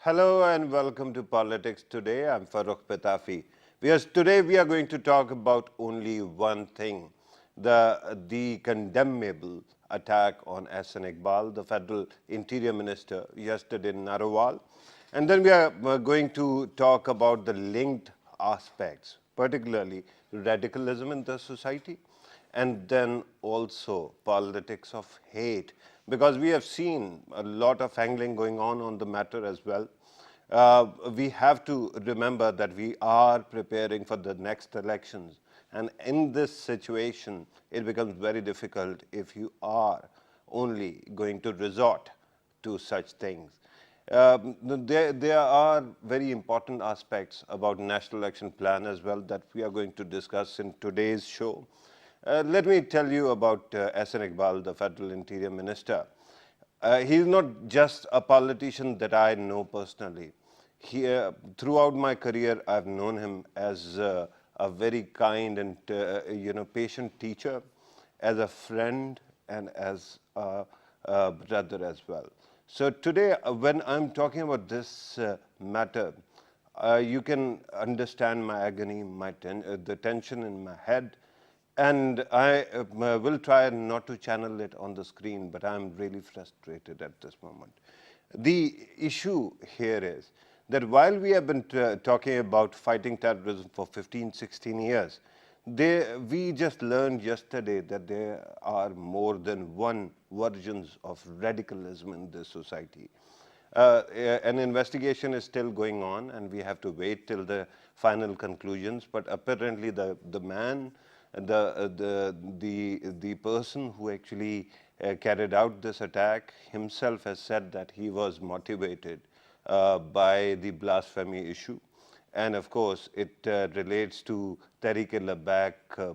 Hello and welcome to Politics Today. I'm Farooq Petafi. Today we are going to talk about only one thing, the condemnable attack on Ahsan Iqbal, the Federal Interior Minister, yesterday in Narowal. And then we are going to talk about the linked aspects, particularly radicalism in the society, and then also politics of hate, because we have seen a lot of angling going on the matter as well. We have to remember that we are preparing for the next elections, and in this situation it becomes very difficult if you are only going to resort to such things. There are very important aspects about National Election Plan as well that we are going to discuss in today's show. Let me tell you about Ahsan Iqbal, the Federal Interior Minister. He is not just a politician that I know personally. Throughout my career, I've known him as a very kind and patient teacher, as a friend, and as a brother as well. So today, when I'm talking about this matter, you can understand my agony, the tension in my head, and I will try not to channel it on the screen, but I'm really frustrated at this moment. The issue here is that while we have been talking about fighting terrorism for 15, 16 years, we just learned yesterday that there are more than one versions of radicalism in this society. An investigation is still going on, and we have to wait till the final conclusions, but apparently the man, the person who actually carried out this attack himself has said that he was motivated by the blasphemy issue. And of course, it relates to Tehreek-e-Labbaik,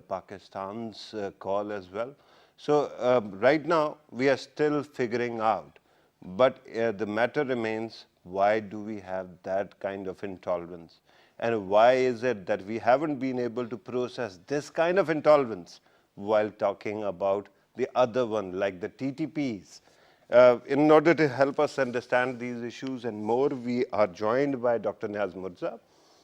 Pakistan's call as well. So right now, we are still figuring out, but the matter remains, why do we have that kind of intolerance? And why is it that we haven't been able to process this kind of intolerance while talking about the other one, like the TTPs? In order to help us understand these issues and more, we are joined by Dr. Niaz,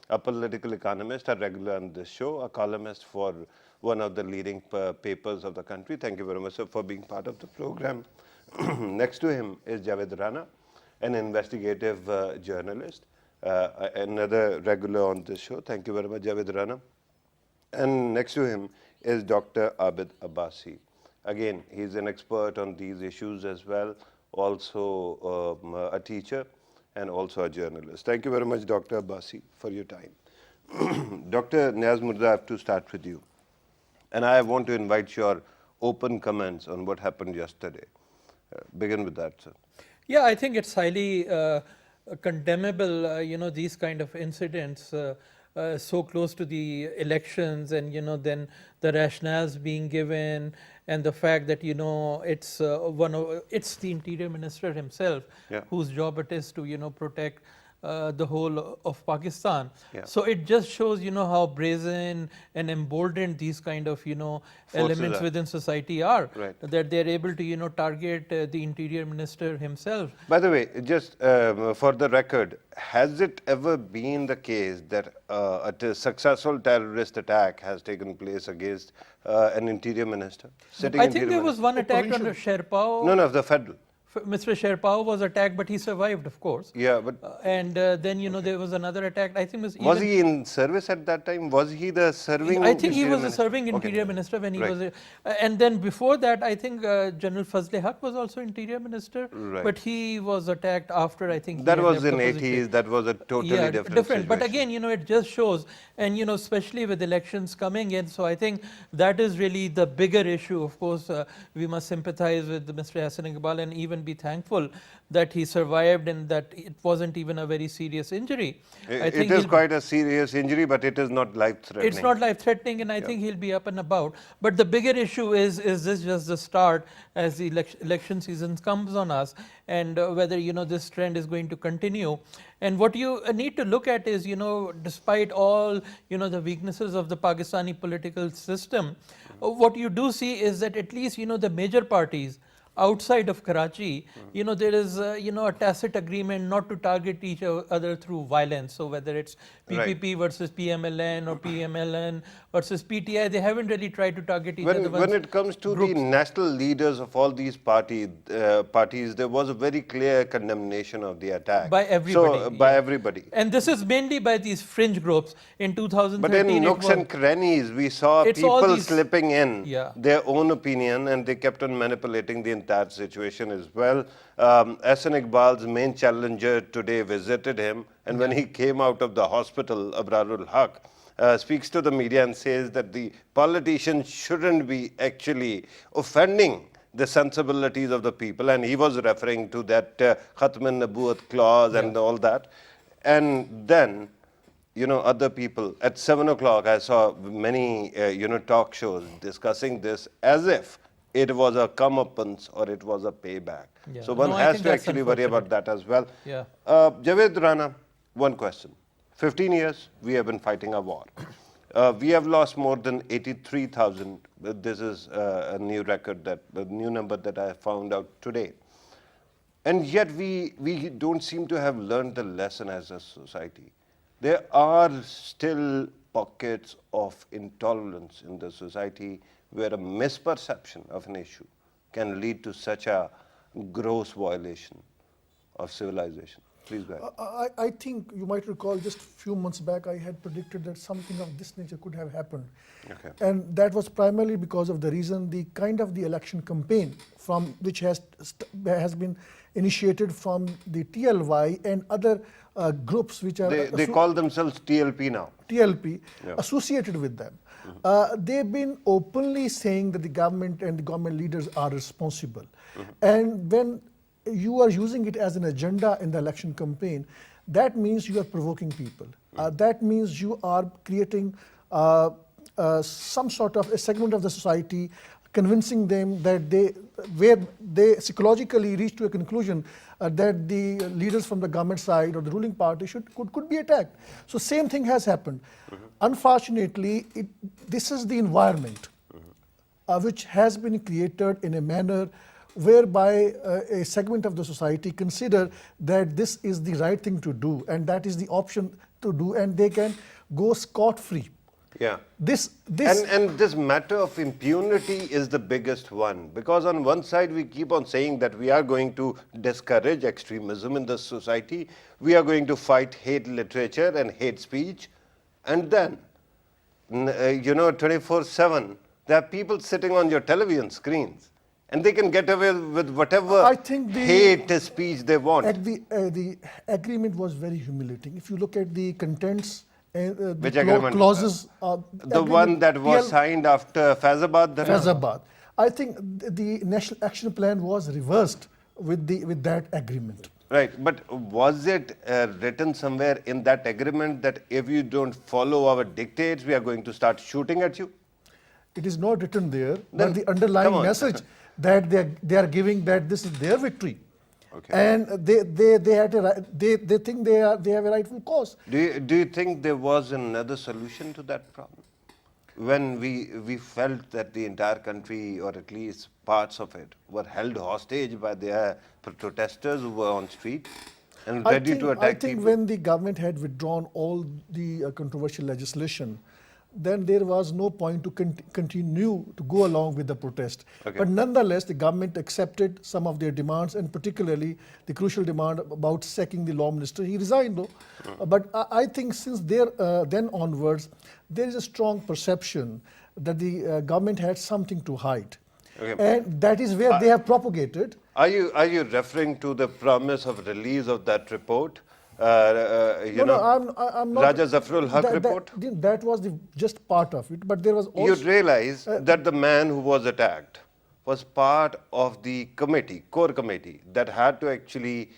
a political economist, a regular on this show, a columnist for one of the leading papers of the country. Thank you very much, sir, for being part of the program. Next to him is Javed Rana, an investigative journalist, another regular on this show. Thank you very much, Javed Rana. And next to him is Dr. Abid Abbasi. Again, he's an expert on these issues as well, also a teacher and also a journalist. Thank you very much, Dr. Abbasi, for your time. Dr. Niaz Murtaza, I have to start with you. And I want to invite your open comments on what happened yesterday. Begin with that, sir. Yeah, I think it's highly condemnable, these kind of incidents so close to the elections, and then the rationales being given, and the fact that it's it's the Interior Minister himself, yeah, whose job it is to protect the whole of Pakistan. Yeah. So it just shows how brazen and emboldened these kind of elements within society are, right, that they're able to target the Interior Minister himself. By the way, just for the record, has it ever been the case that a successful terrorist attack has taken place against an Interior Minister? I think there was one attack on Sherpao. No, the federal. Mr. Sherpao was attacked, but he survived, of course. Yeah, but and then there was another attack. I think was he in service at that time? Was he the serving? I think he was a serving Interior Minister when he was. And then before that, I think General Fazle Haq was also Interior Minister, but he was attacked after. I think that was in 80s. That was a totally different situation. But again, it just shows, and especially with elections coming in. So I think that is really the bigger issue. Of course, we must sympathize with Mr. Ahsan Iqbal and even be thankful that he survived and that it wasn't even a very serious injury. I think it is quite a serious injury, but it is not life-threatening. It's not life-threatening, and I think he'll be up and about. But the bigger issue is this just the start as the election season comes on us, and whether this trend is going to continue. And what you need to look at is, despite all the weaknesses of the Pakistani political system, what you do see is that at least the major parties outside of Karachi, there is a tacit agreement not to target each other through violence. So whether it's PPP versus PMLN or PMLN versus PTI, they haven't really tried to target each other. When it comes to the national leaders of all these parties, there was a very clear condemnation of the attack. By everybody. So, by everybody. And this is mainly by these fringe groups. In 2013, but in nooks and crannies, we saw people slipping in their own opinion, and they kept on manipulating the entire situation as well. Ahsan Iqbal's main challenger today visited him, and when he came out of the hospital, Abrarul Haq speaks to the media and says that the politicians shouldn't be actually offending the sensibilities of the people, and he was referring to that Khatm an-Nabuwat clause and all that. And then, other people, at 7 o'clock, I saw many, talk shows discussing this as if it was a comeuppance or it was a payback. So one has to actually worry about that as well. Javed, Rana, one question. 15 years, we have been fighting a war. We have lost more than 83,000. This is a new record, a new number that I found out today. And yet we don't seem to have learned the lesson as a society. There are still pockets of intolerance in the society where a misperception of an issue can lead to such a gross violation of civilization. Please go ahead. I think you might recall just a few months back I had predicted that something of this nature could have happened. And that was primarily because of the reason the kind of the election campaign from which has been initiated from the TLY and other groups which are... They call themselves TLP now. TLP, associated with them. They've been openly saying that the government and the government leaders are responsible. And when you are using it as an agenda in the election campaign, that means you are provoking people. That means you are creating some sort of a segment of the society, convincing them that they psychologically reach to a conclusion that the leaders from the government side or the ruling party could be attacked. So same thing has happened. Unfortunately, this is the environment which has been created in a manner whereby a segment of the society consider that this is the right thing to do and that is the option to do, and they can go scot-free. And this matter of impunity is the biggest one, because on one side we keep on saying that we are going to discourage extremism in the society, we are going to fight hate literature and hate speech, and then 24/7 there are people sitting on your television screens and they can get away with whatever hate speech they want. The agreement was very humiliating. If you look at the contents, which agreement? Clauses. The one that was signed after Faizabad? Faizabad. I think the National Action Plan was reversed with that agreement. Right, but was it written somewhere in that agreement that if you don't follow our dictates, we are going to start shooting at you? It is not written there, but the underlying message that they are giving that this is their victory. And they think they have a rightful cause. Do you think there was another solution to that problem? When we felt that the entire country, or at least parts of it, were held hostage by their protesters who were on street and ready to attack people? I think when the government had withdrawn all the controversial legislation, then there was no point to continue to go along with the protest. But nonetheless, the government accepted some of their demands, and particularly the crucial demand about sacking the law minister. He resigned though. But I think since then onwards, there is a strong perception that the government had something to hide. And that is where they have propagated. Are you referring to the promise of release of that report? I'm not. Raja Zafrul Haq report? That was just part of it, but there was also... You realize that the man who was attacked was part of the committee, core committee, that had to actually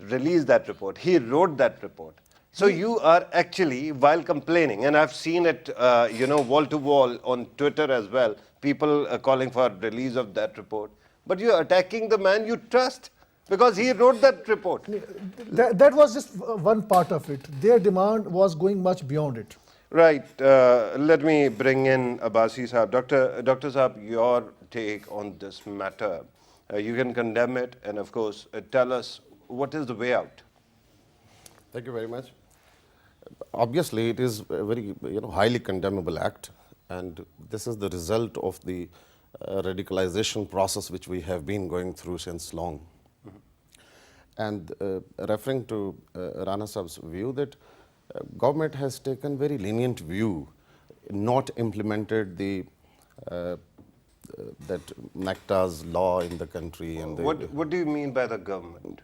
release that report. He wrote that report. So you are actually, while complaining, and I've seen it, wall to wall on Twitter as well, people calling for release of that report, but you're attacking the man you trust. Because he wrote that report. That was just one part of it. Their demand was going much beyond it. Right. Let me bring in Abbasi Saab. Dr. Saab, your take on this matter. You can condemn it and, of course, tell us what is the way out. Thank you very much. Obviously, it is a very highly condemnable act, and this is the result of the radicalization process which we have been going through since long. And referring to Rana Saab's view that government has taken very lenient view, not implemented the that NACTA's law in the country. And What do you mean by the government?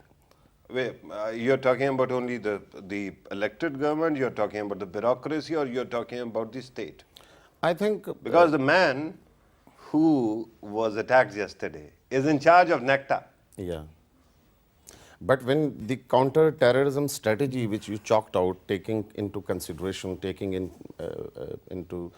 Wait, you're talking about only the elected government, you're talking about the bureaucracy, or you're talking about the state? I think Because the man who was attacked yesterday is in charge of NACTA. yeah. But when the counter-terrorism strategy which you chalked out, taking into consideration, taking into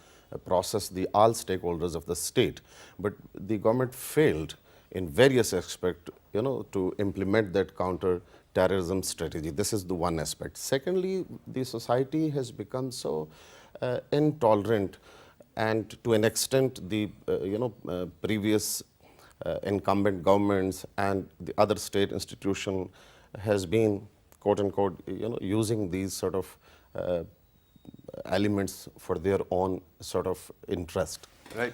process the all stakeholders of the state, but the government failed in various aspects, to implement that counter-terrorism strategy. This is the one aspect. Secondly, the society has become so intolerant, and to an extent, the previous incumbent governments and the other state institution has been, quote unquote, using these sort of elements for their own sort of interest. Right.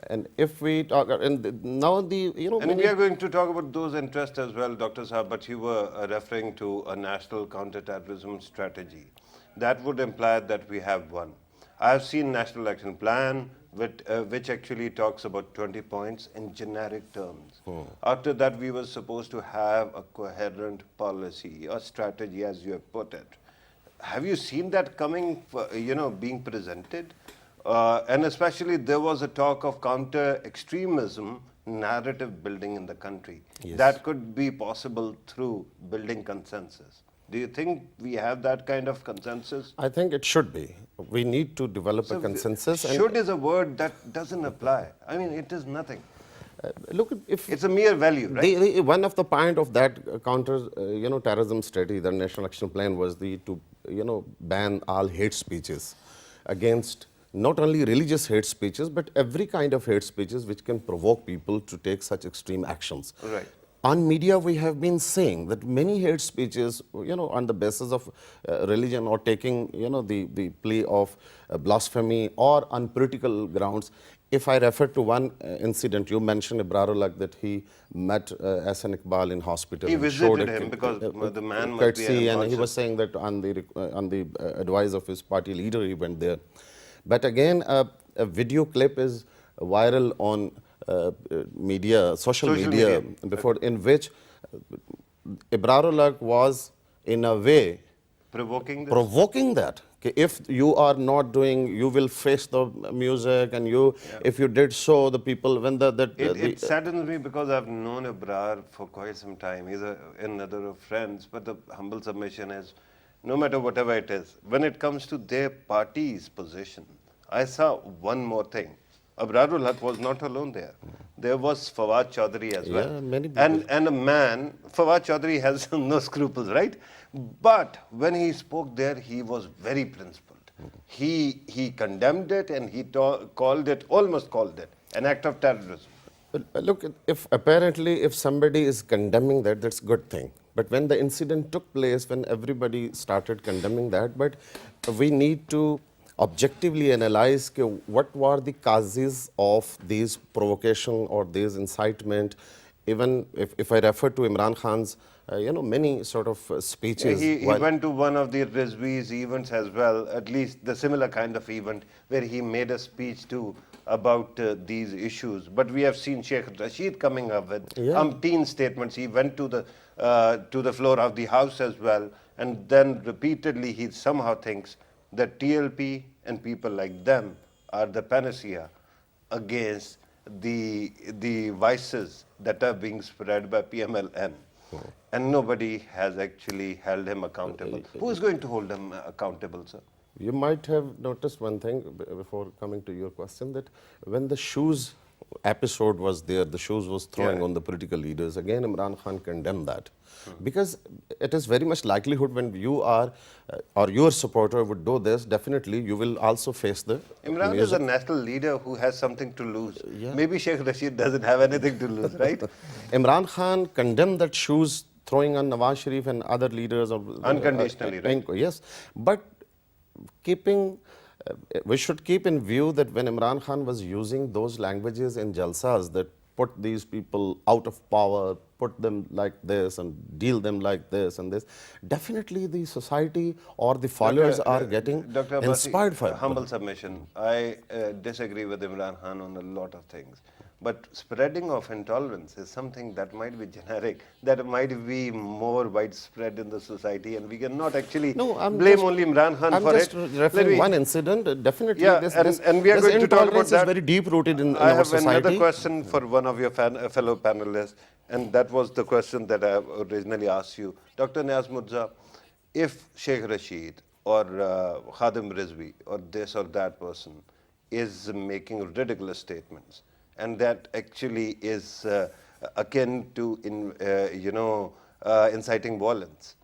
And if we talk, and now the, And we are going to talk about those interests as well, Dr. Saab, but you were referring to a national counterterrorism strategy. That would imply that we have one. I have seen National Action Plan, which actually talks about 20 points in generic terms. After that, we were supposed to have a coherent policy or strategy, as you have put it. Have you seen that coming, being presented? And especially there was a talk of counter-extremism narrative building in the country. Yes. That could be possible through building consensus. Do you think we have that kind of consensus? I think it should be. We need to develop a consensus. Should is a word that doesn't apply. I mean, it is nothing. Look, if It's a mere value, right? one of the point of that counter, terrorism strategy, the National Action Plan was to ban all hate speeches against not only religious hate speeches, but every kind of hate speeches which can provoke people to take such extreme actions. Right. On media, we have been saying that many hate speeches, on the basis of religion or taking, the plea of blasphemy or on political grounds. If I refer to one incident, you mentioned Ibrarullah, that he met Ahsan Iqbal in hospital. He and showed visited him because the man must be courtesy, and he unconscious. was saying that on the advice of his party leader, he went there. But again, a video clip is viral on social media before, in which Ibrarullah was in a way provoking that. Okay, if you are not doing, you will face the music, and if you did so, the people, when It saddens me because I've known Ibrar for quite some time. He's another of friends, but the humble submission is, no matter whatever it is, when it comes to their party's position, I saw one more thing. Abrarul Haq was not alone there. There was Fawad Chaudhary as well. Yeah, many people. And a man, Fawad Chaudhary has no scruples, right? But when he spoke there, he was very principled. He condemned it, and he almost called it an act of terrorism. Look, if somebody is condemning that, that's a good thing. But when the incident took place, when everybody started condemning that, but we need to objectively analyze what were the causes of these provocation or these incitement. Even if I refer to Imran Khan's, many sort of speeches. He went to one of the Rizvi's events as well, at least the similar kind of event, where he made a speech too about these issues. But we have seen Sheikh Rashid coming up with umpteen statements. He went to the floor of the House as well, and then repeatedly he somehow thinks that TLP and people like them are the panacea against the vices that are being spread by PMLN. And nobody has actually held him accountable. Who is going to hold him accountable, sir? You might have noticed one thing before coming to your question, that when the shoes episode was there, the shoes was throwing on the political leaders. Again, Imran Khan condemned that. Because it is very much likelihood when you are, or your supporter would do this, definitely you will also face the Imran is a national leader who has something to lose. Maybe Sheikh Rashid doesn't have anything to lose, right? Imran Khan condemned that shoes throwing on Nawaz Sharif and other leaders. Unconditionally, right? Yes, but keeping, we should keep in view that when Imran Khan was using those languages in jalsas that put these people out of power, put them like this and deal them like this and this, definitely the society or the followers are getting Dr. Abbasi, inspired for humble submission. I disagree with Imran Khan on a lot of things. But spreading of intolerance is something that might be generic, that might be more widespread in the society, and we cannot actually blame only Imran Khan for it. I'm just referring one incident. Definitely, Yeah, and we are going to talk about that. Is very deep rooted in I our have society. another question for one of your fellow panelists, and that was the question that I originally asked you. Dr. Niaz Murtaza, if Sheikh Rashid or Khadim Rizvi or this or that person is making ridiculous statements, and that actually is akin to inciting violence,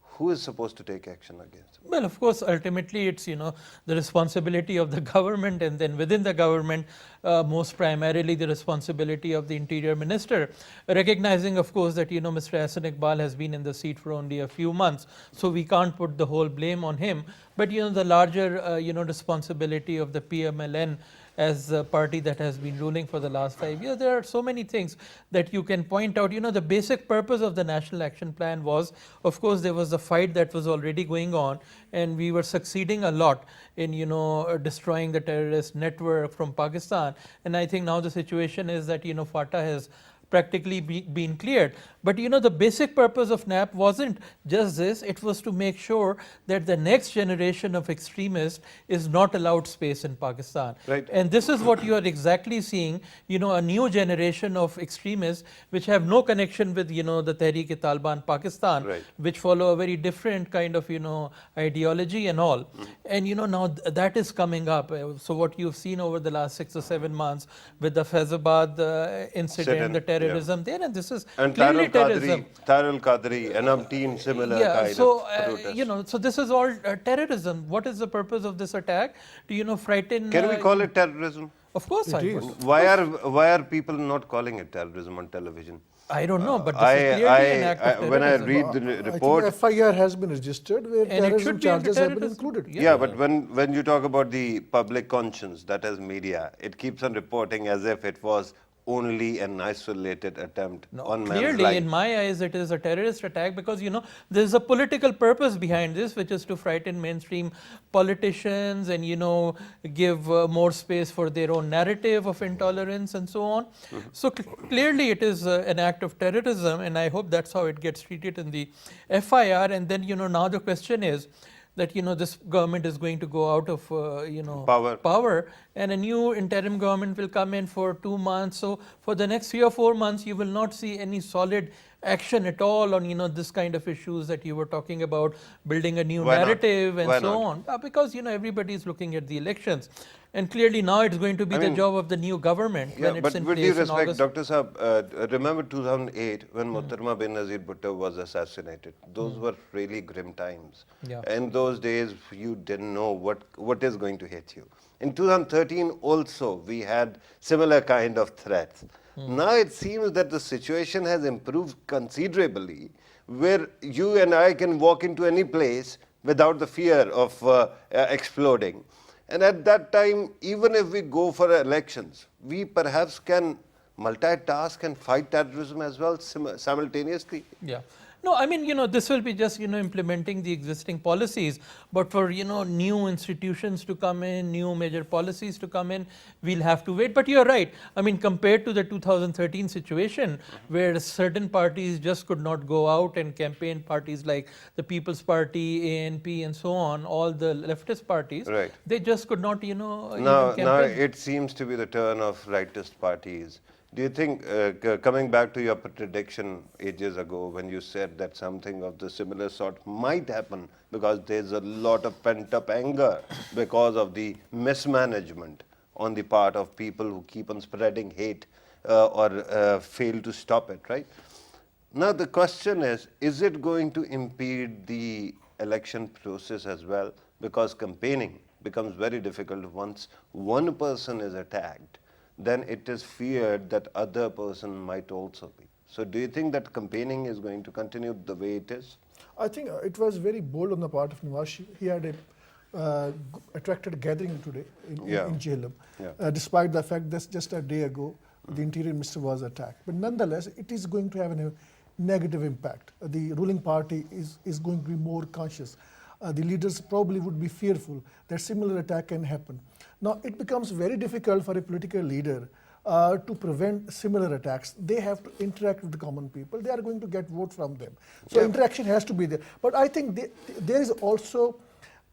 who is supposed to take action against him? Well, of course, ultimately it's, the responsibility of the government, and then within the government, most primarily the responsibility of the Interior Minister, recognizing, of course, that, Mr. Ahsan Iqbal has been in the seat for only a few months, so we can't put the whole blame on him. But, the larger, responsibility of the PMLN as a party that has been ruling for the last 5 years. There are so many things that you can point out. The basic purpose of the National Action Plan was, of course, there was a fight that was already going on, and we were succeeding a lot in, destroying the terrorist network from Pakistan. And I think now the situation is that, FATA has practically been cleared. But the basic purpose of NAP wasn't just this, it was to make sure that the next generation of extremists is not allowed space in Pakistan. Right. And this is what you are exactly seeing, a new generation of extremists which have no connection with, the Tehreek-e-Taliban Pakistan, Right. which follow a very different kind of, ideology and all. And, now that is coming up. So what you've seen over the last 6 or 7 months with the Faizabad incident, the terrorism there, and this is clearly terrorism. Tarul Qadri, and umpteen similar kind of protest. So this is all terrorism. What is the purpose of this attack? To, frighten... Can we call it terrorism? Of course I would. Why are people not calling it terrorism on television? I don't know, but this is clearly an act of terrorism. When I read the report... I think FIR has been registered where And it should terrorism be under charges have been terrorism. included. Yeah, but when you talk about the public conscience, that is media, it keeps on reporting as if it was only an isolated attempt on man's Clearly, life. in my eyes, it is a terrorist attack because, there's a political purpose behind this, which is to frighten mainstream politicians and, give more space for their own narrative of intolerance and so on. So clearly, it is an act of terrorism, and I hope that's how it gets treated in the FIR. And then, now the question is, that this government is going to go out of power, and a new interim government will come in for 2 months. So for the next 3 or 4 months, you will not see any solid action at all on this kind of issues that you were talking about, building a new narrative and so on. Because everybody is looking at the elections, and clearly now it's going to be the job of the new government when it's in but with place due in respect, August. Dr. Saab, remember 2008 when Muhtarama bin Nazir Bhutto was assassinated? Those were really grim times. Yeah. In those days, you didn't know what is going to hit you. In 2013 also, we had similar kind of threats. Now it seems that the situation has improved considerably, where you and I can walk into any place without the fear of exploding. And at that time, even if we go for elections, we perhaps can multitask and fight terrorism as well simultaneously. Yeah. No, I mean, this will be just, implementing the existing policies. But for, new institutions to come in, new major policies to come in, we'll have to wait. But you're right. I mean, compared to the 2013 situation, where certain parties just could not go out and campaign, parties like the People's Party, ANP, and so on, all the leftist parties, Right. they just could not, even Now campaign. it seems to be the turn of rightist parties. Do you think, coming back to your prediction ages ago when you said that something of the similar sort might happen because there's a lot of pent-up anger because of the mismanagement on the part of people who keep on spreading hate or fail to stop it, right? Now the question is it going to impede the election process as well? Because campaigning becomes very difficult once one person is attacked, then it is feared that other person might also be. So do you think that campaigning is going to continue the way it is? I think it was very bold on the part of Niaz. He had a attracted gathering today in Jhelum, despite the fact that just a day ago the interior minister was attacked. But nonetheless, it is going to have a negative impact. The ruling party is going to be more conscious. The leaders probably would be fearful that similar attack can happen. Now, it becomes very difficult for a political leader to prevent similar attacks. They have to interact with the common people. They are going to get vote from them. So interaction has to be there. But I think there is also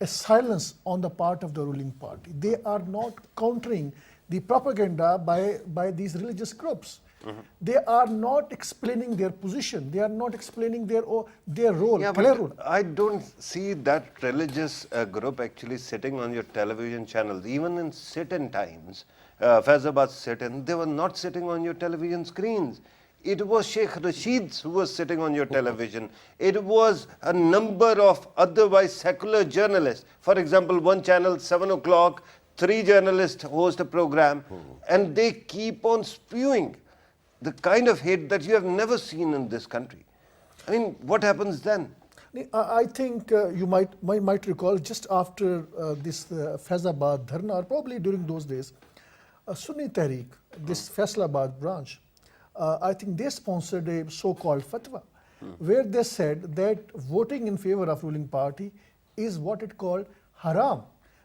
a silence on the part of the ruling party. They are not countering the propaganda by these religious groups. They are not explaining their position. They are not explaining their role, clear role. I don't see that religious group actually sitting on your television channels. Even in sit-in times, Faizabad sit-in, they were not sitting on your television screens. It was Sheikh Rashid who was sitting on your television. It was a number of otherwise secular journalists. For example, one channel, 7 o'clock, 3 journalists host a program, and they keep on spewing the kind of hate that you have never seen in this country. I mean, what happens then? I think you might recall just after this Faizabad Dharna, or probably during those days, Sunni Tehreek, this Faisalabad branch, I think they sponsored a so-called fatwa, where they said that voting in favor of ruling party is what it called haram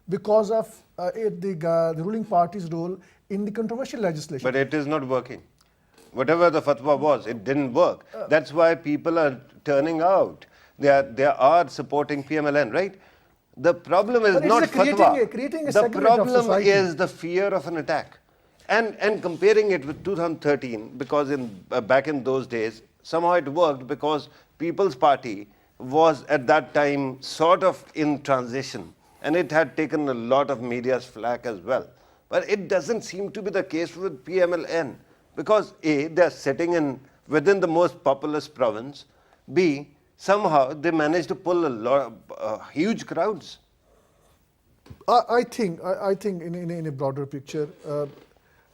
because of the ruling party's role in the controversial legislation. But it is not working. Whatever the fatwa was, it didn't work. That's why people are turning out. They are supporting PMLN, right? The problem is not fatwa. Creating a the segment of problem society. is the fear of an attack. And comparing it with 2013, because back in those days, somehow it worked because People's Party was at that time sort of in transition. And it had taken a lot of media's flack as well. But it doesn't seem to be the case with PMLN. Because A, they're sitting within the most populous province. B, somehow they managed to pull a lot of huge crowds. I think in a broader picture,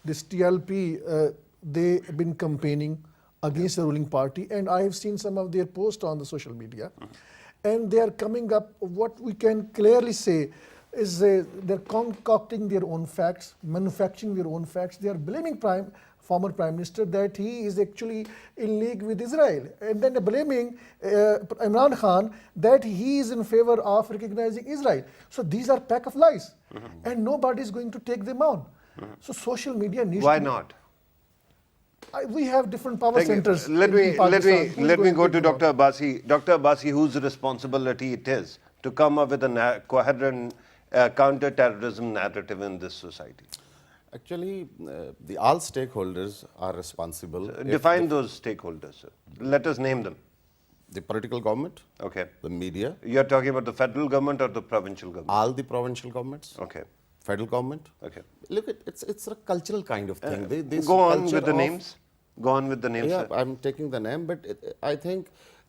this TLP, they have been campaigning against the ruling party, and I have seen some of their posts on the social media, and they are coming up, what we can clearly say is they're concocting their own facts, manufacturing their own facts. They are blaming former Prime Minister that he is actually in league with Israel, and then blaming Imran Khan that he is in favor of recognizing Israel. So these are pack of lies, and nobody is going to take them on. So social media needs Why to... not? We have different power centers. Let in Pakistan. me go to take them Dr. Abbasi. Dr. Abbasi, whose responsibility it is to come up with a coherent counter-terrorism narrative in this society? Actually, all stakeholders are responsible. Define those stakeholders, sir. Let us name them. The political government, Okay. the media, You're talking about the federal government or the provincial government? all the provincial governments, Okay. federal government. Okay. Look, it's a cultural kind of thing. Go on with the names. Go on with the names, Yeah, sir. I'm taking the name, but I think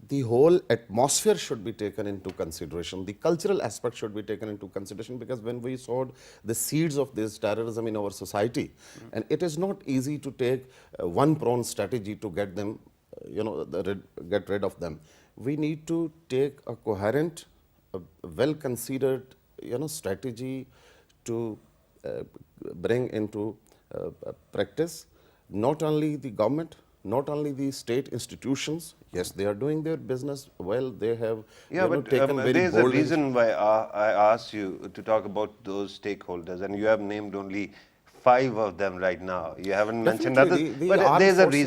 the whole atmosphere should be taken into consideration. The cultural aspect should be taken into consideration, because when we sowed the seeds of this terrorism in our society, and it is not easy to take one prone strategy to get them, get rid of them. We need to take a coherent, well-considered, strategy to bring into practice. Not only the government, not only the state institutions. Yes, they are doing their business well. They have taken very there's a bold reason why I asked you to talk about those stakeholders, and you have named only 5 of them right now. You haven't mentioned Definitely, others, the but armed there's a forces,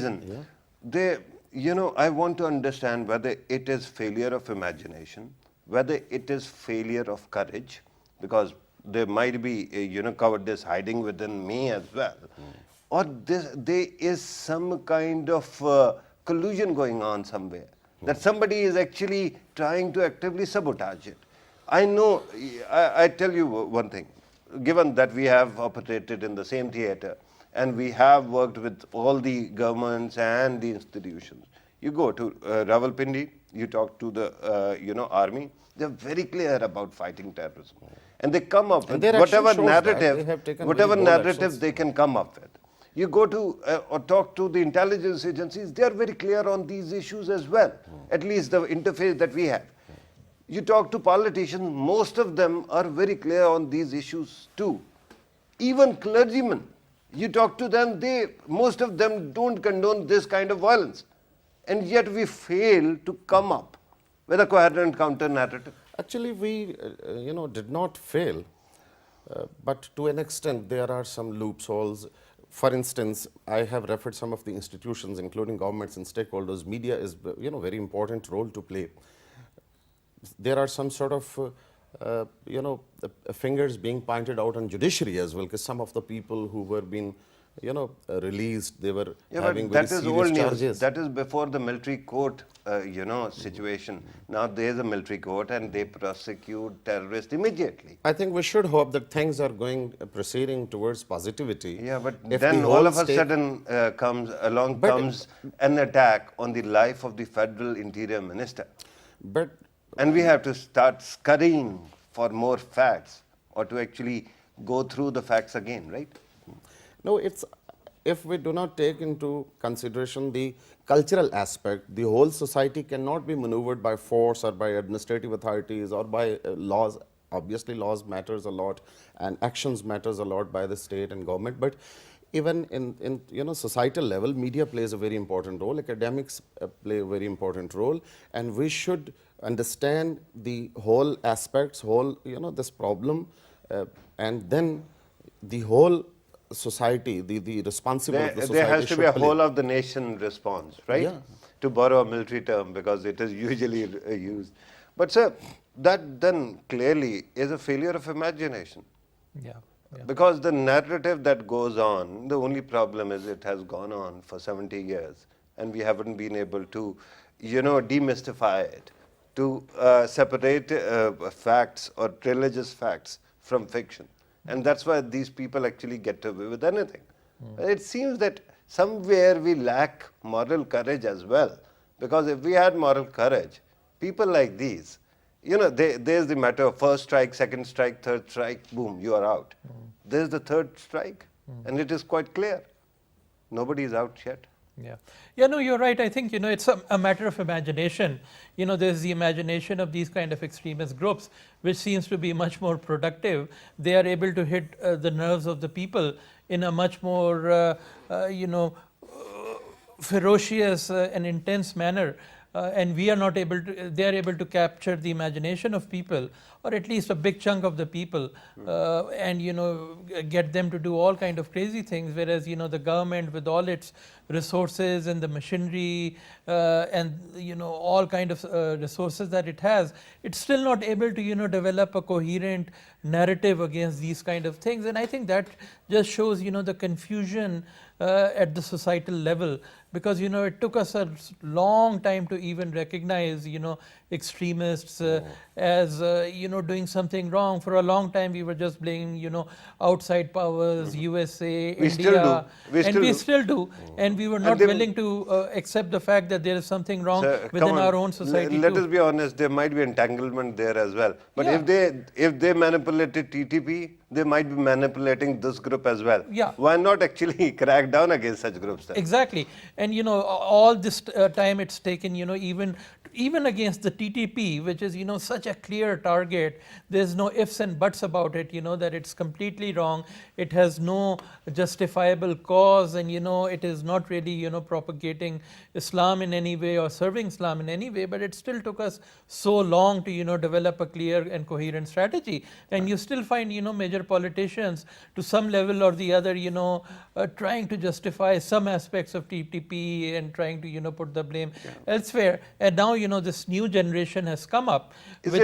reason. I want to understand whether it is failure of imagination, whether it is failure of courage, because there might be, cowardice hiding within me as well, or there is some kind of collusion going on somewhere, that somebody is actually trying to actively sabotage it. I know, I tell you one thing, given that we have operated in the same theater and we have worked with all the governments and the institutions, you go to Rawalpindi, you talk to the army, they're very clear about fighting terrorism. And they come up with their action whatever shows that. They narrative, have taken whatever very bold narrative actions. they can come up with. You go to or talk to the intelligence agencies, they are very clear on these issues as well, at least the interface that we have. You talk to politicians, most of them are very clear on these issues too. Even clergymen, you talk to them, most of them don't condone this kind of violence. And yet we fail to come up with a coherent counter narrative. Actually, we did not fail, but to an extent there are some loopholes. For instance, I have referred some of the institutions, including governments and stakeholders. Media is very important role to play. There are some sort of fingers being pointed out on judiciary as well, because some of the people who were being released, they were having very serious old charges. news. That is before the military court, situation. Now there is a military court and they prosecute terrorists immediately. I think we should hope that things are proceeding towards positivity. Yeah, but If then the all whole of a state- sudden comes an attack on the life of the federal interior minister. But And we have to start scurrying for more facts or to actually go through the facts again, right? no, it's if we do not take into consideration the cultural aspect, the whole society cannot be maneuvered by force or by administrative authorities or by laws. Obviously, laws matters a lot, and actions matters a lot by the state and government. But even in societal level, media plays a very important role. Academics play a very important role, and we should understand the whole aspects, this problem, and then the whole society, the responsibility of the society. There has to be should a play. whole of the nation response, right? Yeah. To borrow a military term because it is usually used. But sir, that then clearly is a failure of imagination. Yeah. Yeah. Because the narrative that goes on, the only problem is it has gone on for 70 years and we haven't been able to, demystify it, to separate facts or religious facts from fiction. And that's why these people actually get away with anything. It seems that somewhere we lack moral courage as well. Because if we had moral courage, people like these, there's the matter of first strike, second strike, third strike, boom, you are out. There's the third strike, and it is quite clear. Nobody is out yet. Yeah. Yeah, no, you're right. I think, it's a matter of imagination. There's the imagination of these kind of extremist groups, which seems to be much more productive. They are able to hit the nerves of the people in a much more, ferocious and intense manner. And we are not able to, they are able to capture the imagination of people, or at least a big chunk of the people, and get them to do all kind of crazy things, whereas the government with all its resources and the machinery and all kind of resources that it has, it's still not able to develop a coherent narrative against these kind of things. And I think that just shows the confusion at the societal level, because it took us a long time to even recognize extremists as doing something wrong. For a long time we were just blaming outside powers, USA, We India, still do. and we still do, and we were not willing to accept the fact that there is something wrong Sir, within come on. our own society Let too. us be honest, there might be entanglement there as well. But Yeah. if they manipulated TTP, they might be manipulating this group as well. Yeah. Why not actually crack down against such groups then? Exactly. And all this time it's taken, even against the TTP, which is such a clear target, there's no ifs and buts about it, that it's completely wrong. It has no justifiable cause, and it is not really propagating Islam in any way or serving Islam in any way. But it still took us so long to develop a clear and coherent strategy. And you still find major politicians to some level or the other trying to justify some aspects of TTP and trying to put the blame elsewhere. And now this new generation has come up, Is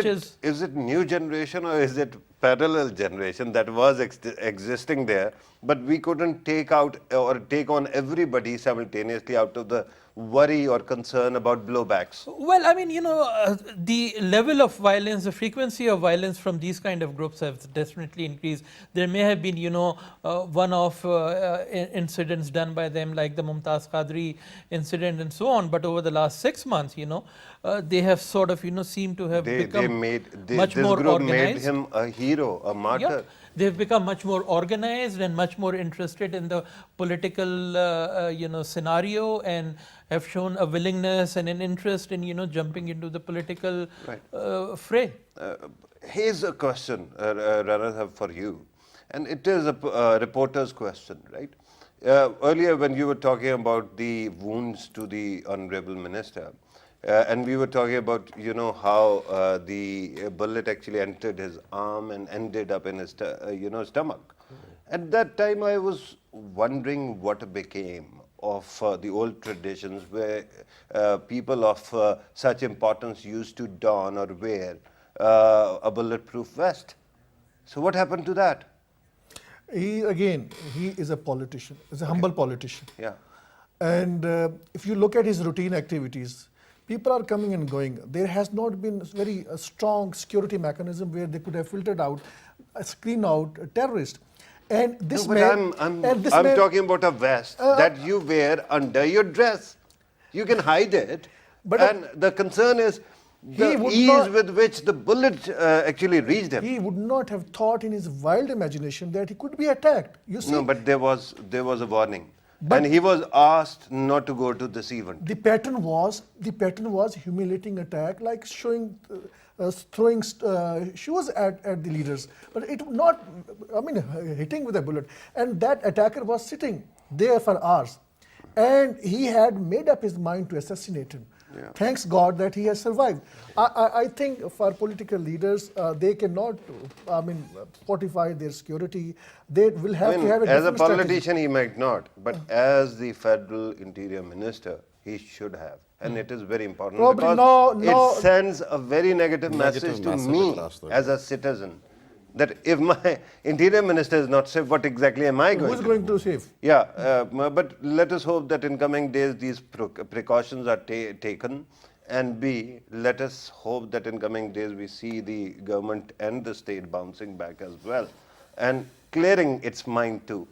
it new generation or is it parallel generation that was existing there, but we couldn't take out or take on everybody simultaneously out of the worry or concern about blowbacks? Well, I mean, the level of violence, the frequency of violence from these kind of groups has definitely increased. There may have been, one-off incidents done by them, like the Mumtaz Qadri incident and so on. But over the last 6 months, they have sort of, seemed to have become much this more group made organized. him a hero, a martyr. Yeah, they've become much more organized and much more interested in the political, scenario, and have shown a willingness and an interest in, jumping into the political fray. Here's a question, Rana, for you, and it is a reporter's question, right? Earlier, when you were talking about the wounds to the honorable minister, and we were talking about, how the bullet actually entered his arm and ended up in his, stomach. At that time, I was wondering what became of the old traditions where people of such importance used to don or wear a bulletproof vest. So what happened to that? He is a politician, he's a humble politician. Yeah. And if you look at his routine activities, people are coming and going. There has not been a strong security mechanism where they could have filtered out, screened out a terrorist. And this No, but I'm talking about a vest that you wear under your dress. You can hide it, and the concern is the ease with which the bullet actually reached him. He would not have thought in his wild imagination that he could be attacked. You see, No, but there was a warning, and he was asked not to go to this event. the pattern was humiliating attack, like throwing shoes at the leaders, but it not, hitting with a bullet. And that attacker was sitting there for hours, and he had made up his mind to assassinate him. Yeah. Thanks God that he has survived. I think for political leaders, they cannot, fortify their security. They will have to have a as a different politician, strategy. he might not, but as the federal interior minister, he should have. And it is very important Probably because no. it sends a very negative Negative message to message me across the as a citizen that if my interior minister is not safe, what exactly am I going Who's to going do? to save? Yeah, but let us hope that in coming days these precautions are taken, and B, let us hope that in coming days we see the government and the state bouncing back as well and clearing its mind too.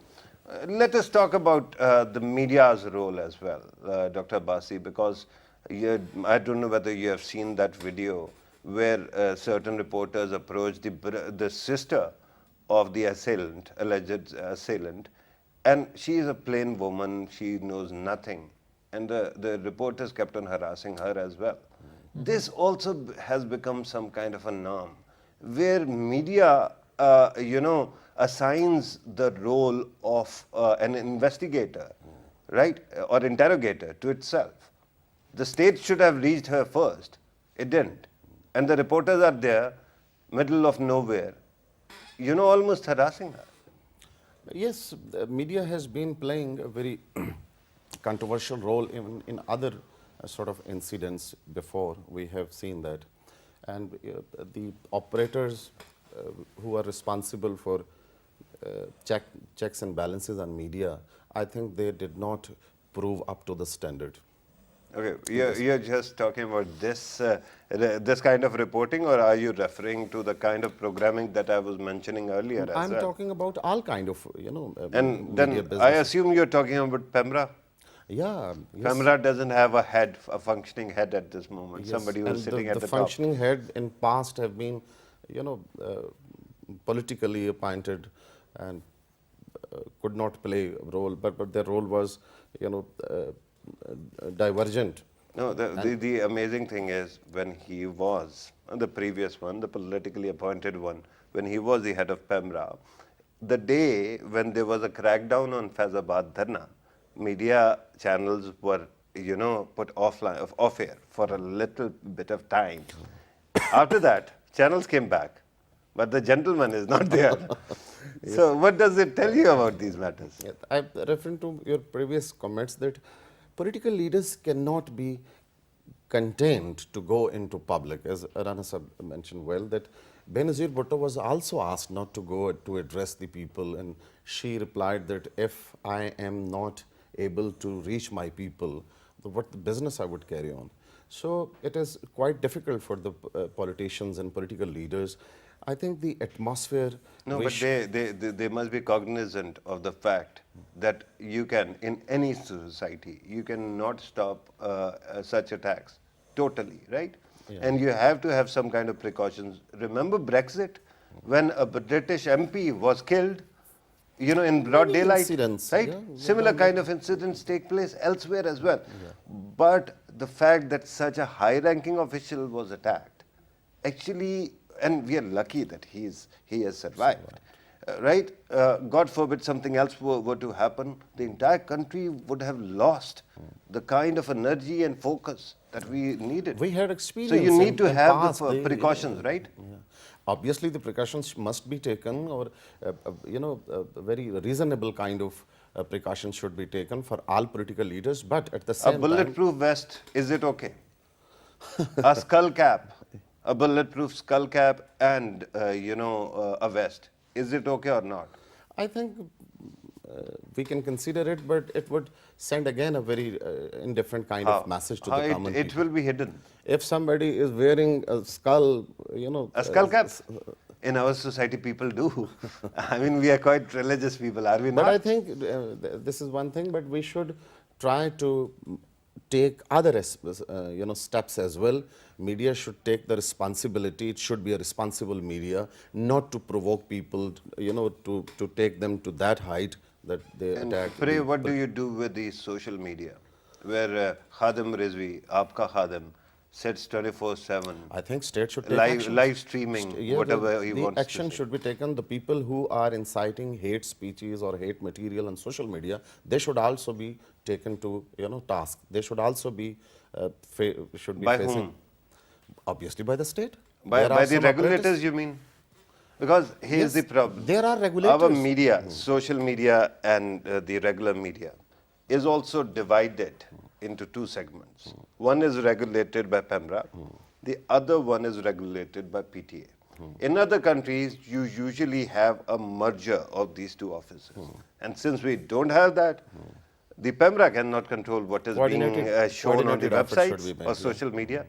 Let us talk about the media's role as well, Dr. Abbasi, because I don't know whether you have seen that video where certain reporters approached the sister of the alleged assailant, and she is a plain woman, she knows nothing, and the reporters kept on harassing her as well. This also has become some kind of a norm, where media, assigns the role of an investigator, right, or interrogator to itself. The state should have reached her first. It didn't. And the reporters are there, middle of nowhere, almost harassing her. Yes, the media has been playing a very controversial role in other sort of incidents before. We have seen that. And the operators who are responsible for checks and balances on media, I think they did not prove up to the standard. Okay, you're just talking about this kind of reporting, or are you referring to the kind of programming that I was mentioning earlier as I'm well? talking about all kind of, And media then business. I assume you're talking about PEMRA? Yeah. Yes. PEMRA doesn't have a functioning head at this moment. Yes, Somebody who's and sitting at the top. functioning head in past have been, politically appointed and could not play a role, but their role was, divergent. No, the amazing thing is when he was, the previous one, the politically appointed one, when he was the head of PEMRA, the day when there was a crackdown on Faizabad Dharna, media channels were, put off air for a little bit of time. After that, channels came back, but the gentleman is not there. Yes. So what does it tell you about these matters? Yeah, I'm referring to your previous comments that political leaders cannot be contained to go into public. As Rana mentioned well, that Benazir Bhutto was also asked not to go to address the people, and she replied that if I am not able to reach my people, what the business I would carry on. So it is quite difficult for the politicians and political leaders. I think the atmosphere. No, we but sh- they must be cognizant of the fact that you can, in any society, you cannot stop such attacks totally, right? And you have to have some kind of precautions. Remember Brexit, when a British MP was killed, in broad Many daylight, incidents, right? yeah, Similar kind of incidents take place elsewhere as well. But the fact that such a high-ranking official was attacked, actually, and we are lucky that he has survived, right? God forbid something else were to happen, the entire country would have lost the kind of energy and focus that we needed. We had So experience. you need to in have past, the precautions, right? Yeah. Obviously, the precautions must be taken, or a very reasonable kind of precautions should be taken for all political leaders. But at the A same time, bulletproof vest, is it okay? A skull cap, a bulletproof skull cap and, a vest, is it okay or not? I think we can consider it, but it would send again a very indifferent kind of message to How the common it people. will be hidden. If somebody is wearing a skull, A skull cap? In our society, people do. I mean, we are quite religious people, are we But not? I think this is one thing, but we should try to take other steps as well. Media should take the responsibility. It should be a responsible media, not to provoke people, to take them to that height that they And attack. pray, what do you do with the social media, where Khadim Rizvi, Aapka Khadim, sits 24/7, I think state should take action. live streaming whatever he the wants action to say. should be taken. The people who are inciting hate speeches or hate material on social media, they should also be taken to task. They should also be By facing, whom? obviously by the state. By There are the some regulators, apparatus. you mean? Because here's the problem. There are regulators. Our media, social media and the regular media, is also divided into two segments. One is regulated by PEMRA, the other one is regulated by PTA. In other countries, you usually have a merger of these two offices. And since we don't have that, the PEMRA cannot control what is being shown on the coordinated effort should websites be made, or yeah. social media,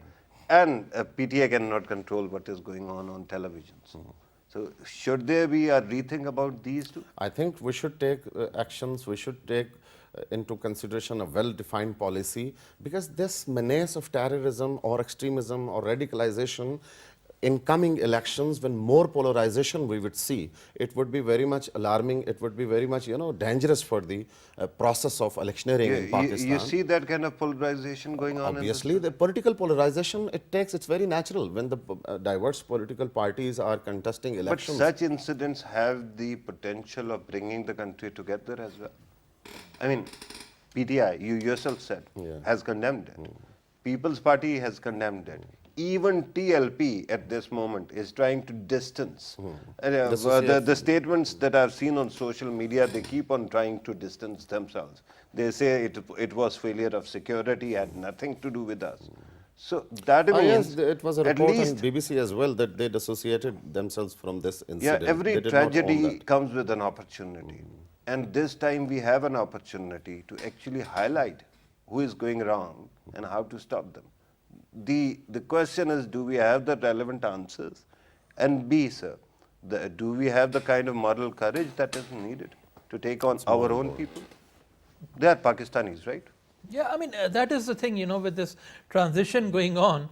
and PTA cannot control what is going on televisions. So should there be a rethink about these two? I think we should take actions, we should take into consideration a well-defined policy, because this menace of terrorism or extremism or radicalization in coming elections, when more polarization we would see, it would be very much alarming, it would be very much dangerous for the process of electioneering in Pakistan. You see that kind of polarization going on? Obviously, the political polarization, it's very natural when the diverse political parties are contesting But elections. such incidents have the potential of bringing the country together as well. I mean, PTI, you yourself said, has condemned it. People's Party has condemned it. Even TLP at this moment is trying to distance. The statements that I've seen on social media, they keep on trying to distance themselves. They say it was failure of security, had nothing to do with us. So that means Yes, it was a at report on least, BBC as well that they dissociated themselves from this incident. every They did not own tragedy that. comes with an opportunity. And this time we have an opportunity to actually highlight who is going wrong and how to stop them. The question is, do we have the relevant answers? And B, sir, do we have the kind of moral courage that is needed to take on our own people? They are Pakistanis, right? Yeah, I mean, that is the thing, with this transition going on,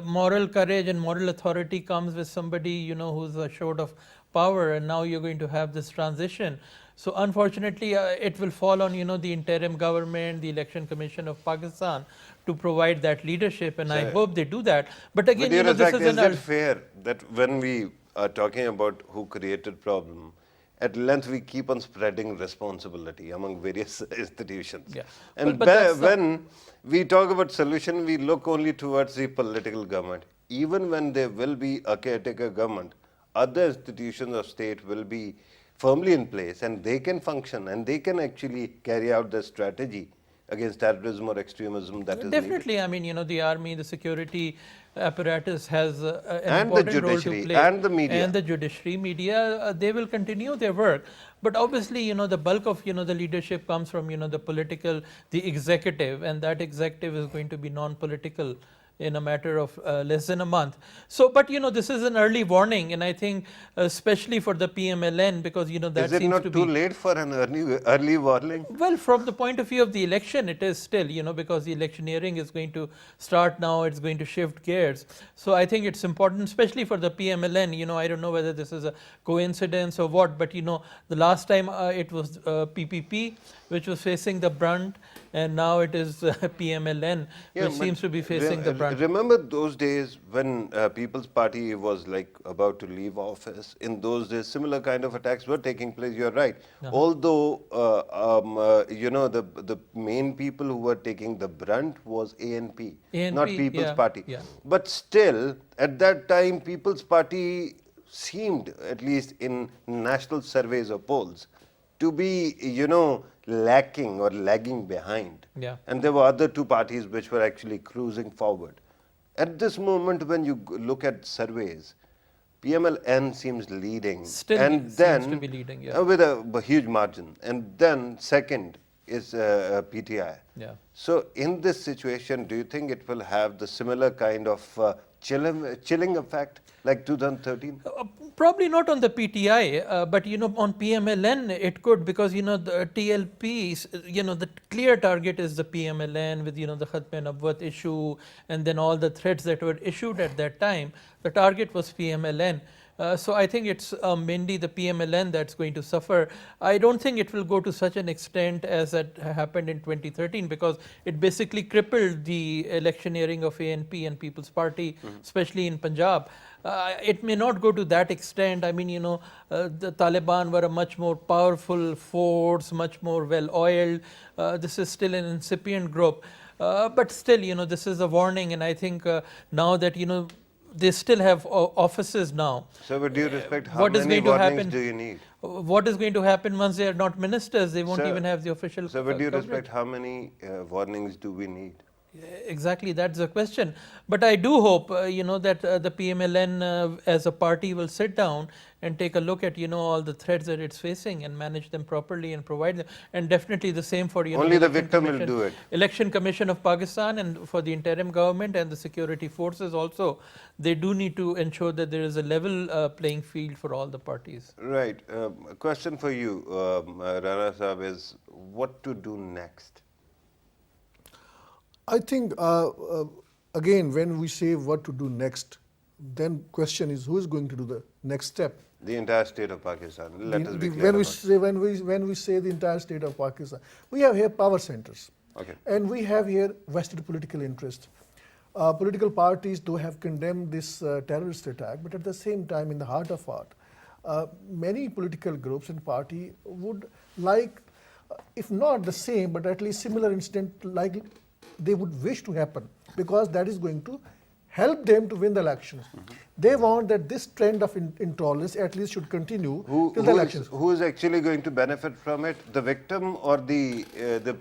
moral courage and moral authority comes with somebody, who's assured of power, and now you're going to have this transition. So unfortunately, it will fall on, the interim government, the Election Commission of Pakistan to provide that leadership, and I hope they do that. But again, But this is is it fair that when we are talking about who created problem, at length we keep on spreading responsibility among various institutions? Yeah. And But that's when we talk about solution, we look only towards the political government. Even when there will be a caretaker government, other institutions of state will be firmly in place and they can function and they can actually carry out the strategy against terrorism or extremism that is needed? Definitely, I mean, the army, the security apparatus has an And the important role to judiciary play. and the media. And the judiciary, media, they will continue their work. But obviously, the bulk of, the leadership comes from, the political, the executive, and that executive is going to be non-political in a matter of less than a month. So, but this is an early warning, and I think especially for the PMLN, because that Is it seems not to too be late for an early warning? well, from the point of view of the election, it is still, because the electioneering is going to start now, it's going to shift gears. So I think it's important, especially for the PMLN. I don't know whether this is a coincidence or what, but the last time it was PPP, which was facing the brunt, and now it is PMLN, Yeah, which but seems to be facing the brunt. Remember those days when People's Party was like about to leave office? In those days, similar kind of attacks were taking place. You're right. Although the main people who were taking the brunt was ANP, not ANP, People's yeah, Party. yeah. But still, at that time, People's Party seemed, at least in national surveys or polls, to be, lacking or lagging behind. Yeah. And there were other two parties which were actually cruising forward. At this moment, when you look at surveys, PMLN seems leading. Still and seems then, to be leading, yeah. with a huge margin. And then second is PTI. Yeah. So in this situation, do you think it will have the similar kind of chilling effect like 2013? Probably not on the PTI, but on PMLN it could, because the TLP, the clear target is the PMLN with the Khatme-Nabuwat issue, and then all the threats that were issued at that time. The target was PMLN. So I think it's mainly the PMLN that's going to suffer. I don't think it will go to such an extent as that happened in 2013, because it basically crippled the electioneering of ANP and People's Party, especially in Punjab. It may not go to that extent. I mean, the Taliban were a much more powerful force, much more well-oiled. This is still an incipient group. But still, this is a warning, and I think now that, they still have offices now. So with due respect, how What is many going to warnings happen? do you need? What is going to happen once they are not ministers? They won't Sir, even have the official So with due coverage. respect, how many warnings do we need? Exactly, that's the question. But I do hope, that the PMLN as a party will sit down and take a look at, all the threats that it's facing and manage them properly and provide them. And definitely the same for, Only the Election victim will Commission- do it. Election Commission of Pakistan, and for the interim government and the security forces also, they do need to ensure that there is a level playing field for all the parties. Right. A question for you, Rana Saab, is what to do next? I think, again, when we say what to do next, then question is who is going to do the next step? The entire state of Pakistan. Let us be clear When we about it. say when we say the entire state of Pakistan, we have here power centers, Okay. and we have here vested political interest. Political parties do have condemned this terrorist attack, but at the same time, in the heart of heart, many political groups and party would like, if not the same, but at least similar incident like they would wish to happen, because that is going to help them to win the elections. They want that this trend of intolerance at least should continue till the elections. Who is actually going to benefit from it? The victim or the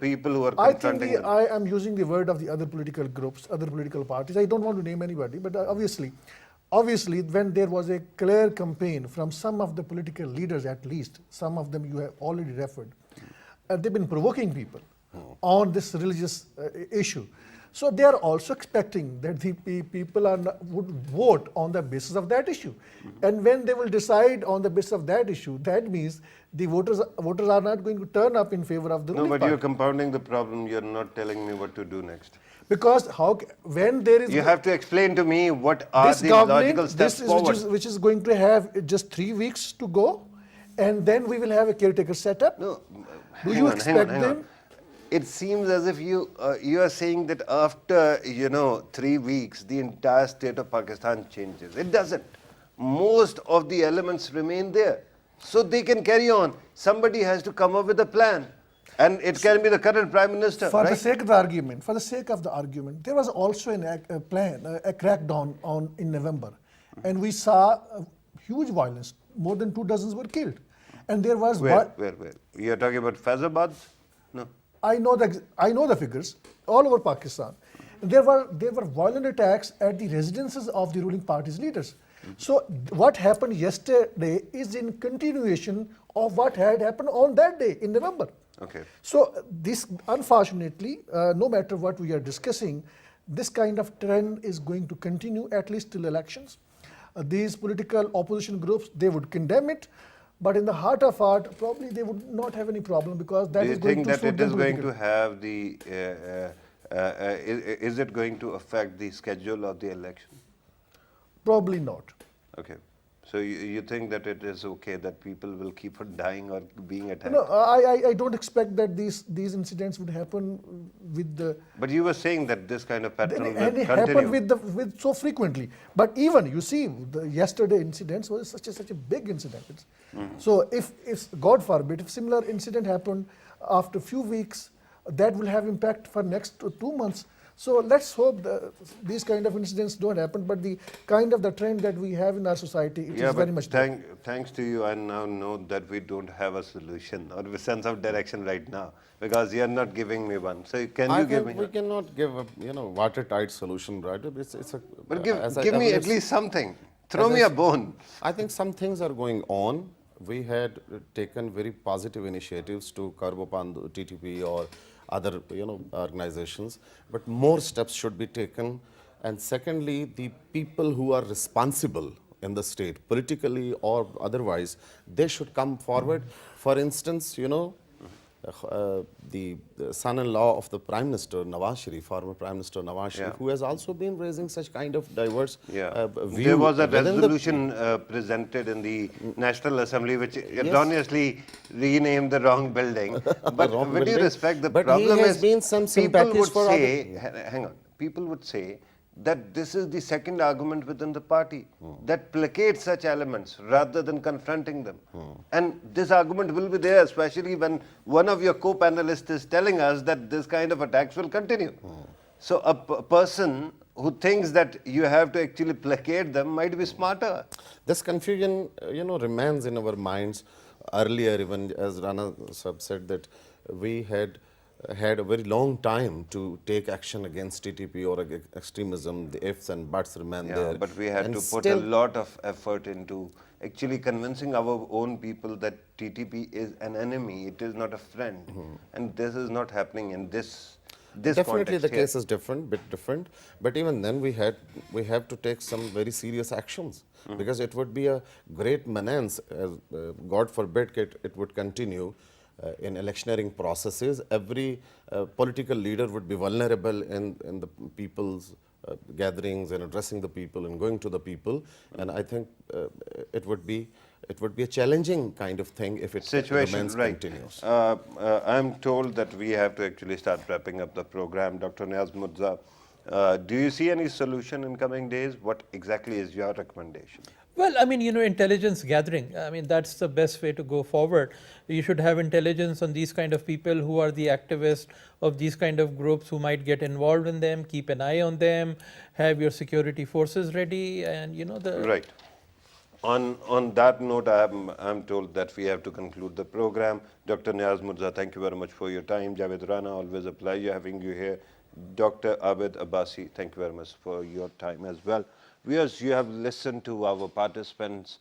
people who are I think confronting them? I am using the word of the other political groups, other political parties. I don't want to name anybody, but obviously, when there was a clear campaign from some of the political leaders, at least, some of them you have already referred, they've been provoking people on this religious issue. So they are also expecting that the people would vote on the basis of that issue. And when they will decide on the basis of that issue, that means the voters are not going to turn up in favor of the No, ruling but party. you're compounding the problem. You're not telling me what to do next. Because when there is You have to explain to me what are this the government, logical steps this is, forward. which is going to have just 3 weeks to go, and then we will have a caretaker set up. No, Do hang you on, expect hang on. them? It seems as if you are saying that after 3 weeks the entire state of Pakistan changes. It doesn't. Most of the elements remain there, so they can carry on. Somebody has to come up with a plan, and it can be the current prime minister. For the right? sake of the argument, there was also a plan, a crackdown in November, and we saw huge violence. More than 2 dozens were killed, and there was Where? You're talking about Faizabad? No. I know the figures all over Pakistan. There were violent attacks at the residences of the ruling party's leaders. So what happened yesterday is in continuation of what had happened on that day in November. Okay. So this, unfortunately, no matter what we are discussing, this kind of trend is going to continue at least till elections. These political opposition groups, they would condemn it, but in the heart of heart, probably they would not have any problem, because that Do you is going think to that suit it them is going to politically. have the, is it going to affect the schedule of the election? Probably not. Okay. So you think that it is okay that people will keep on dying or being attacked? No, I don't expect that these incidents would happen with the. But you were saying that this kind of pattern will And it continue. happened with so frequently. But even you see, the yesterday incidents was such a big incident. So if God forbid, if similar incident happened after a few weeks, that will have impact for next 2 months. So let's hope that these kind of incidents don't happen. But the kind of the trend that we have in our society, it is very much there. Thanks to you, I now know that we don't have a solution or a sense of direction right now, because you are not giving me one. So can you give me? We cannot give a watertight solution, right? It's a. But as give me I at least something. Throw as me I a bone. I think some things are going on. We had taken very positive initiatives to curb upon the TTP or other organizations, but more steps should be taken. And secondly, the people who are responsible in the state, politically or otherwise, they should come forward. For instance, the son-in-law of the Prime Minister, Nawaz Sharif, former Prime Minister Nawaz Sharif, who has also been raising such kind of diverse view. There was a within the- resolution presented in the National Assembly which erroneously renamed the wrong building. But Wrong with due building. respect, the But he problem has is been some people sympathies would for say, hang on, people would say that this is the second argument within the party that placates such elements rather than confronting them. And this argument will be there, especially when one of your co-panelists is telling us that this kind of attacks will continue. So a person who thinks that you have to actually placate them might be smarter. This confusion, remains in our minds. Earlier, even as Rana Sahab said, that we had a very long time to take action against TTP or extremism. The ifs and buts remain there. But we had And to put still- a lot of effort into actually convincing our own people that TTP is an enemy, it is not a friend. And this is not happening in this Definitely context the here. case is bit different, but even then we have to take some very serious actions, because it would be a great menace, God forbid it would continue in electioneering processes. Every political leader would be vulnerable in the people's gatherings and addressing the people and going to the people, and I think it would be a challenging kind of thing if it Situation, remains right. continuous. I'm told that we have to actually start wrapping up the program. Dr. Niaz Murtaza, do you see any solution in coming days? What exactly is your recommendation? Well, I mean, intelligence gathering. I mean, that's the best way to go forward. You should have intelligence on these kind of people who are the activists of these kind of groups who might get involved in them. Keep an eye on them. Have your security forces ready, and Right. On that note, I'm told that we have to conclude the program. Dr. Niaz Murtaza, thank you very much for your time. Javed, Rana, always a pleasure having you here. Dr. Abid, Abbasi, thank you very much for your time as well. Viewers, you have listened to our participants.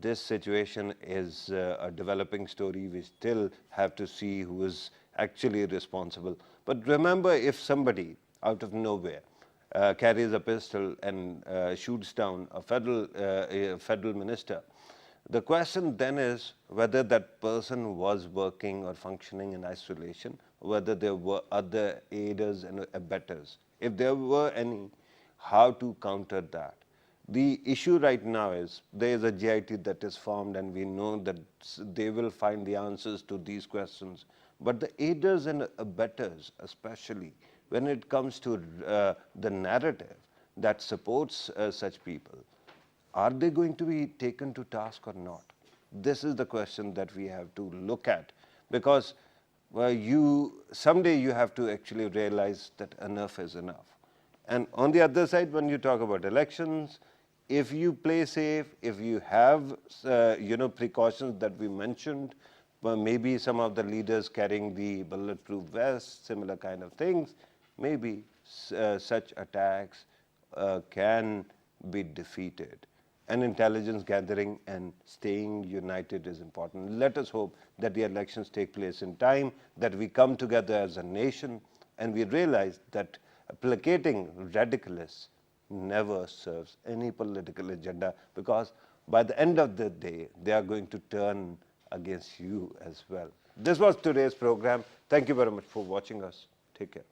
This situation is a developing story. We still have to see who is actually responsible. But remember, if somebody out of nowhere carries a pistol and shoots down a federal minister, the question then is whether that person was working or functioning in isolation, whether there were other aiders and abettors. If there were any, how to counter that. The issue right now is there is a GIT that is formed, and we know that they will find the answers to these questions. But the aiders and abettors, especially when it comes to the narrative that supports such people, are they going to be taken to task or not? This is the question that we have to look at, because someday you have to actually realize that enough is enough. And on the other side, when you talk about elections, if you play safe, if you have precautions that we mentioned, But maybe some of the leaders carrying the bulletproof vests, similar kind of things, maybe such attacks can be defeated. And intelligence gathering and staying united is important. Let us hope that the elections take place in time, that we come together as a nation, and we realize that placating radicalists never serves any political agenda, because by the end of the day, they are going to turn against you as well. This was today's program. Thank you very much for watching us. Take care.